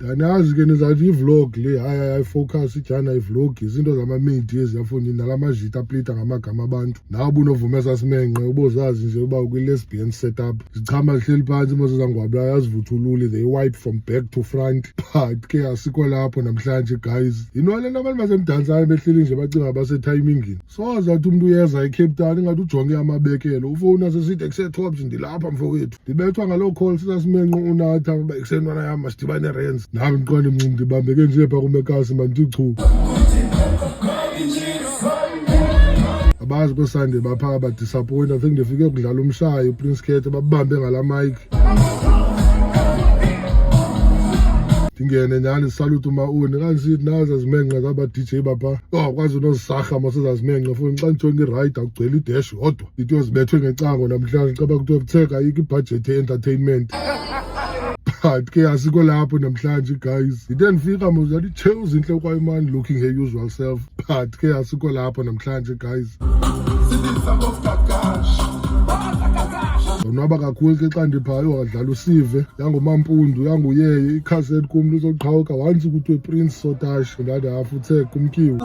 Danazi ke nizathi i-vlog le hayi focus ijana i-vlog izinto zama-media eziyafonini nalamajita aplita ngamagama abantu nawe ubunovumeza simenqe ubozazi nje uba ukwi-lesbian setup zichama zihleli phansi mosezangwabula yazivuthululi they wipe from back to front but ke asikho lapho namhlanje guys yinwalena abantu basemdansane behleli nje bacinga basetimingini sozathi umuntu uyeza eCape Town ingathi ujonge amabekelo ufowuni asesithi ekuse-Tops ndilapha mfowethu ndibethwa ngaloo call sisasimenqe unatha ekusenwana yam masidibane eRands nami ndiqonde mncinci ndibambeke nje pha kumekasi mandithi chu abazi kosande bapha badisappointa think ndifike kudlala umshayi uPrince Khethe babambe ngala mic ndingene nyani salute uMauni kansithi nazo zimenqe zaba DJ bapha kwazi unozisarha masezazimenqe funa xa ndijonge i-ride akugcwele idash yodwa into zibethwe ngecango namhlanje xaba kuthiwa kutheka ayikho ibudget ye-entertainment but ke asikho lapho namhlanje guys ndithe ndifika mozathi chew zinhle kwayimani looking her usual self but ke asikho lapho namhlanje guys ndonwaba kakhulu ke xa ndiphayo wadlala uSive yangumampundu yanguyeye ikhaseti kumntu uzoqhawuka wanzi kuthiwe Prince Sotash ndathi hafu uthe kumkiwe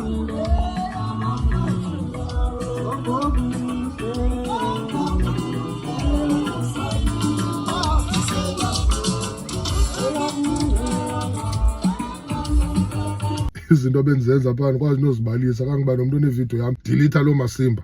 izinto benzenza phana kwazi nozibalisa kangiba nomuntu onevidiyo yami delete lo Masimba